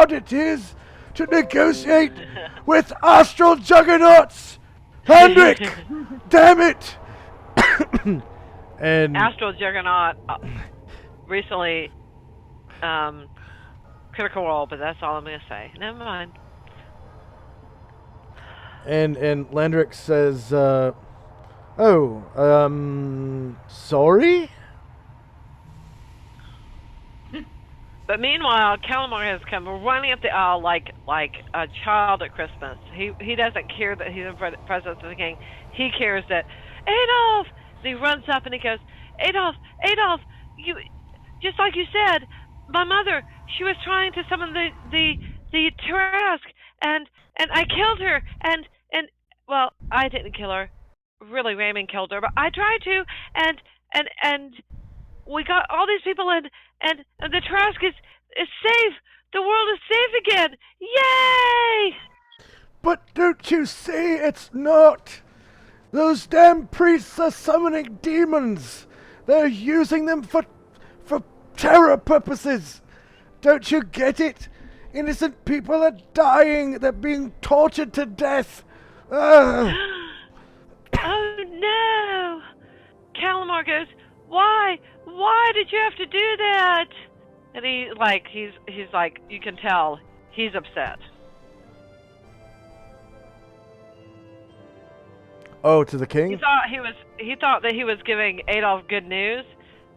hard it is to negotiate with astral juggernauts. Hendrik, damn it! And Astral Juggernaut recently critical role, but that's all I'm gonna say. Never mind. And Landrick says, sorry? But meanwhile, Calamar has come running up the aisle like a child at Christmas. He doesn't care that he's in presence of the king. He cares that Adolf. And he runs up and he goes, Adolf, you, just like you said, my mother. She was trying to summon the Trask, and I killed her. And well, I didn't kill her. Really, Raymond killed her, but I tried to. And we got all these people in. And the Trask is safe. The world is safe again. Yay! But don't you see it's not? Those damn priests are summoning demons. They're using them for terror purposes. Don't you get it? Innocent people are dying. They're being tortured to death. Ugh. Oh no! Calamar goes, Why did you have to do that? And he's like, you can tell he's upset. Oh, to the king? He thought that he was giving Adolf good news,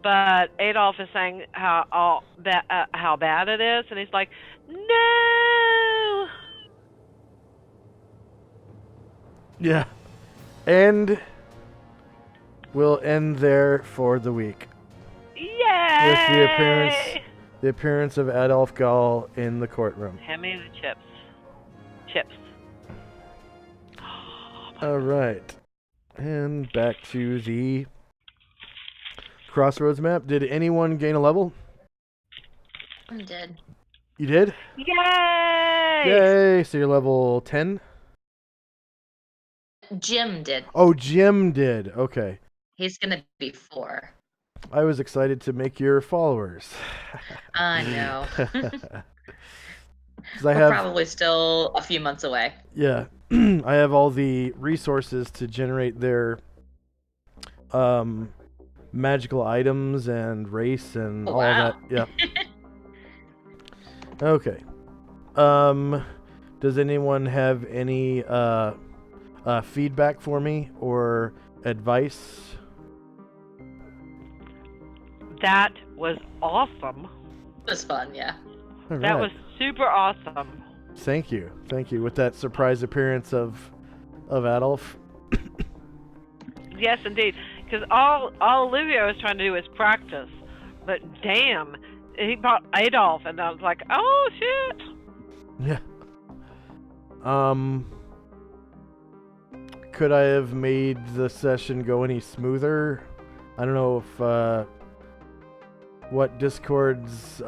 but Adolf is saying how bad it is, and he's like, no. Yeah. And we'll end there for the week. Yay! With the appearance of Adolf Gall in the courtroom. Hand me the chips. Chips. All right. And back to the Crossroads map. Did anyone gain a level? I did. You did? Yay! Yay! So you're level 10? Jim did. Oh, Jim did. Okay. He's gonna be 4. I was excited to make your followers. I know. We're probably still a few months away. Yeah. I have all the resources to generate their magical items and race and all that. Yeah. Okay. Does anyone have any feedback for me or advice? That was awesome. It was fun, yeah. All That right. was super awesome. Thank you. With that surprise appearance of Adolf. Yes, indeed. Because all Olivia was trying to do was practice. But damn, he brought Adolf, and I was like, oh shit. Yeah. Could I have made the session go any smoother? I don't know if what Discord's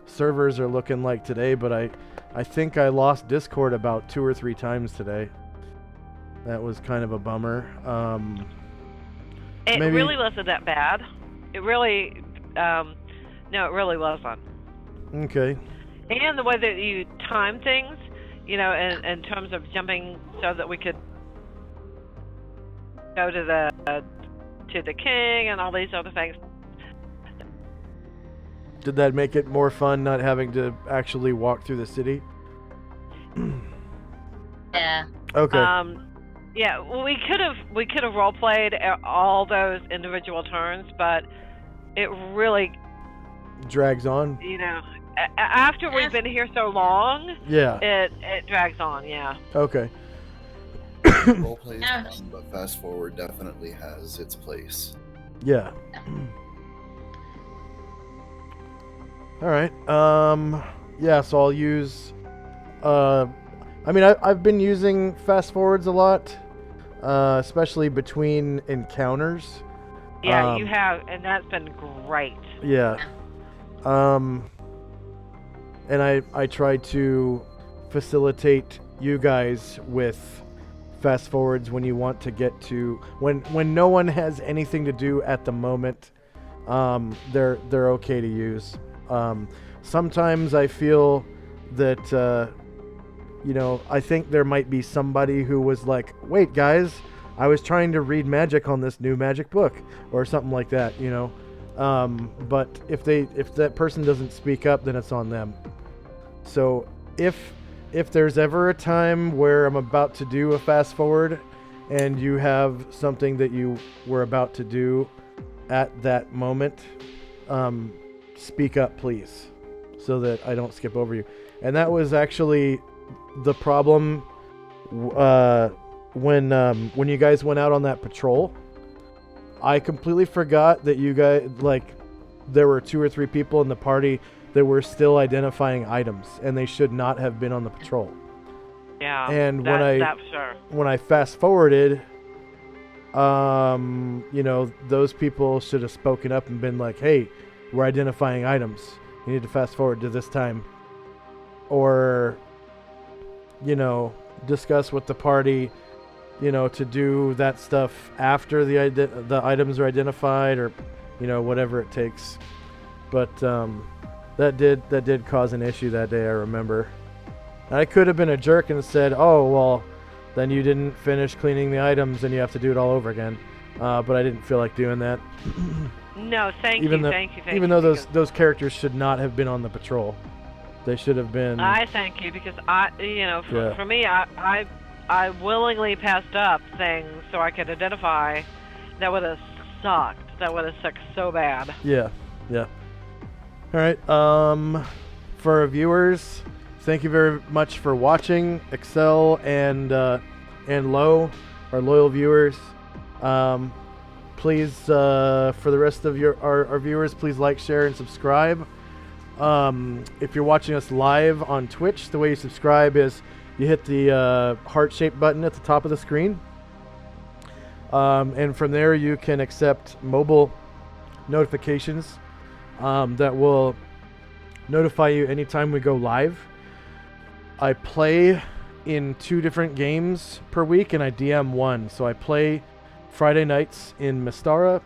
servers are looking like today, but I think I lost Discord about 2 or 3 times today. That was kind of a bummer. It really wasn't that bad. It really, no, it really wasn't. Okay. And the way that you time things, you know, in terms of jumping so that we could go to the king and all these other things. Did that make it more fun not having to actually walk through the city? Yeah. Okay. Yeah, we could have role played all those individual turns, but it really drags on. You know, after we've been here so long, yeah, it drags on. Yeah. Okay. Role play is fun, but fast forward definitely has its place. Yeah. All right. Yeah. So I'll use. I mean, I've been using fast forwards a lot, especially between encounters. Yeah, you have, and that's been great. Yeah. And I try to facilitate you guys with fast forwards when you want to get to when no one has anything to do at the moment. They're okay to use. sometimes I feel that, I think there might be somebody who was like, wait, guys, I was trying to read magic on this new magic book or something like that, But if that person doesn't speak up, then it's on them. So if there's ever a time where I'm about to do a fast forward and you have something that you were about to do at that moment, speak up, please, so that I don't skip over you. And that was actually the problem when you guys went out on that patrol. I completely forgot that you guys, there were 2 or 3 people in the party that were still identifying items, and they should not have been on the patrol. Yeah. And that's sure. when I fast forwarded, those people should have spoken up and been like, hey, we're identifying items. You need to fast forward to this time. Or, discuss with the party, to do that stuff after the items are identified, or, whatever it takes. But that did cause an issue that day, I remember. And I could have been a jerk and said, oh, well, then you didn't finish cleaning the items and you have to do it all over again. But I didn't feel like doing that. No, thank you. Even though those characters should not have been on the patrol. They should have been. I thank you, because for me, I willingly passed up things so I could identify. That would have sucked. That would have sucked so bad. Yeah. All right. For our viewers, thank you very much for watching. Excel and Low, our loyal viewers. Please, for the rest of our viewers, please like, share, and subscribe. If you're watching us live on Twitch, the way you subscribe is you hit the heart-shaped button at the top of the screen. And from there you can accept mobile notifications that will notify you anytime we go live. I play in 2 different games per week, and I DM 1. So I play Friday nights in Mystara.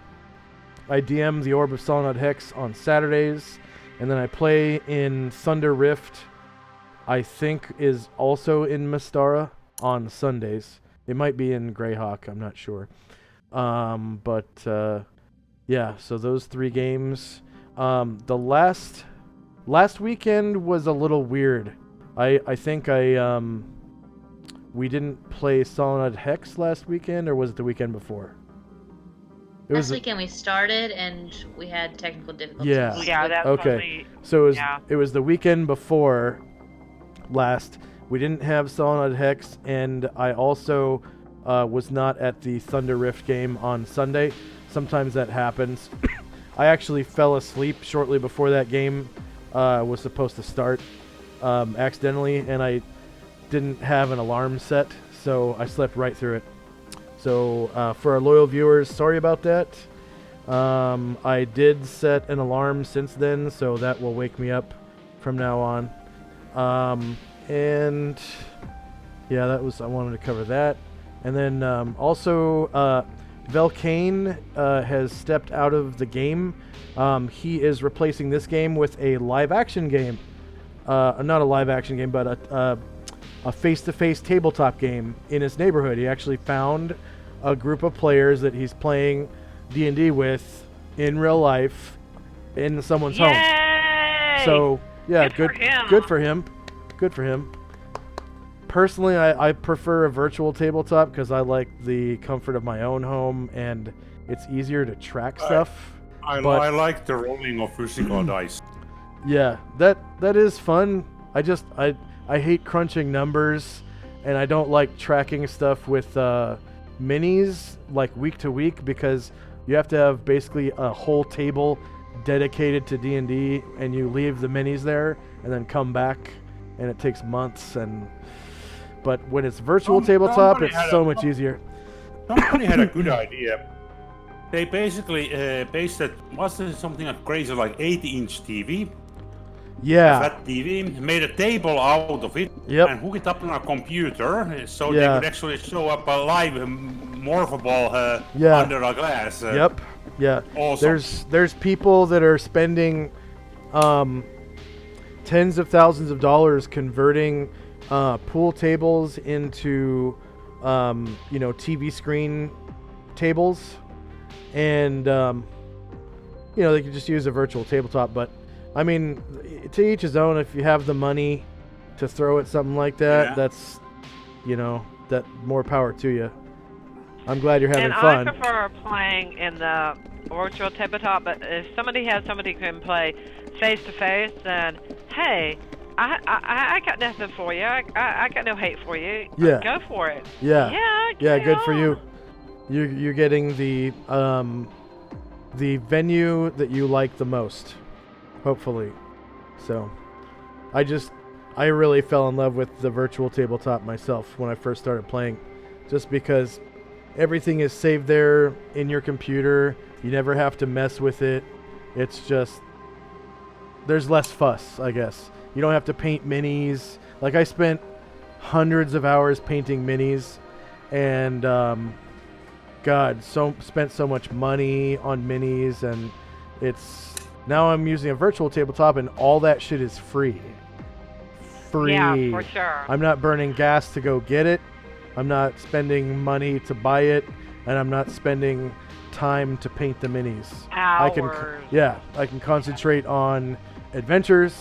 I DM the Orb of Solynod Hex on Saturdays. And then I play in Thunder Rift, I think is also in Mystara, on Sundays. It might be in Greyhawk, I'm not sure. Yeah, so those 3 games. The last weekend was a little weird. I think we didn't play Solynod Hex last weekend, or was it the weekend before? Last weekend we started and we had technical difficulties. Yeah, that's okay. So it was the weekend before last. We didn't have Solynod Hex, and I also was not at the Thunder Rift game on Sunday. Sometimes that happens. I actually fell asleep shortly before that game was supposed to start accidentally, and I didn't have an alarm set, so I slept right through it. So for our loyal viewers, sorry about that. I did set an alarm since then, so that will wake me up from now on. And yeah, I wanted to cover that. And then also, Velcane has stepped out of the game. He is replacing this game with a live-action game. Not a live-action game, but a face-to-face tabletop game in his neighborhood. He actually found a group of players that he's playing D&D with in real life in someone's home. So yeah, good for him. Personally, I prefer a virtual tabletop because I like the comfort of my own home, and it's easier to track stuff. I like the rolling of physical dice. Yeah, that is fun. I hate crunching numbers, and I don't like tracking stuff with minis like week to week, because you have to have basically a whole table dedicated to D&D, and you leave the minis there and then come back, and it takes months. But when it's virtual tabletop, it's so much easier. Somebody had a good idea. They basically pasted, wasn't it something like crazy, like 80-inch TV? Yeah. Flat TV, made a table out of it, and hook it up on a computer, so they could actually show up a live morphable under a glass. Yeah. Awesome. There's people that are spending tens of thousands of dollars converting pool tables into, TV screen tables, and they could just use a virtual tabletop. But I mean, to each his own. If you have the money to throw at something like that, that's, that more power to you. I'm glad you're having fun. And I prefer playing in the virtual tabletop, but if somebody can play face to face, then hey, I got nothing for you. I got no hate for you. Yeah. Go for it. Yeah. Yeah. Good for you. You're getting the venue that you like the most, hopefully. So, I really fell in love with the virtual tabletop myself when I first started playing, just because everything is saved there in your computer. You never have to mess with it. It's just, there's less fuss, I guess. You don't have to paint minis. Like, I spent hundreds of hours painting minis, and spent so much money on minis, and now I'm using a virtual tabletop, and all that shit is free. Yeah, for sure. I'm not burning gas to go get it. I'm not spending money to buy it, and I'm not spending time to paint the minis. Hours. I can concentrate on adventures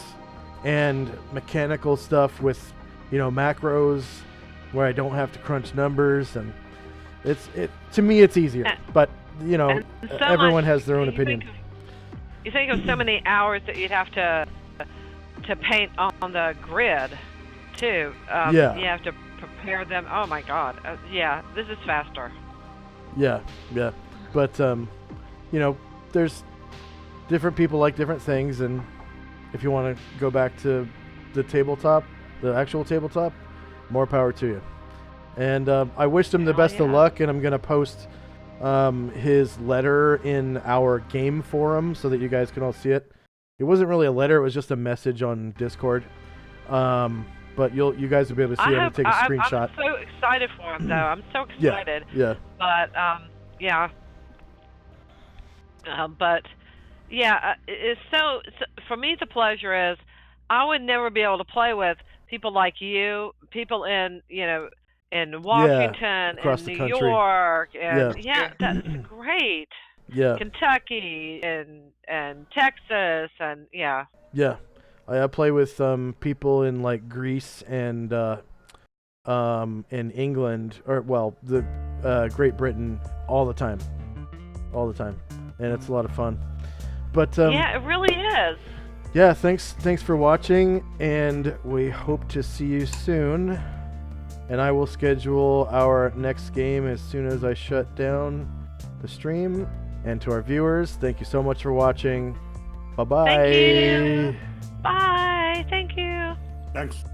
and mechanical stuff with, macros where I don't have to crunch numbers, and to me it's easier. But everyone has their own opinion. You think of so many hours that you'd have to paint on the grid too. You have to prepare them. Oh my God. This is faster. Yeah. But there's different people like different things, and if you want to go back to the tabletop, the actual tabletop, more power to you. And I wished him the best of luck, and I'm gonna post his letter in our game forum so that you guys can all see it. It wasn't really a letter; it was just a message on Discord. But you guys will be able to see it and take a screenshot. I'm so excited for him, though. I'm so excited. Yeah. But it's so for me. The pleasure is I would never be able to play with people like you, people in Washington and New York, and that's great. Yeah. Kentucky and Texas and I play with people in like Greece and in England, or the Great Britain all the time, and it's a lot of fun. But it really is. Yeah, thanks for watching, and we hope to see you soon. And I will schedule our next game as soon as I shut down the stream. And to our viewers, thank you so much for watching. Bye-bye. Thank you. Bye. Thank you. Thanks.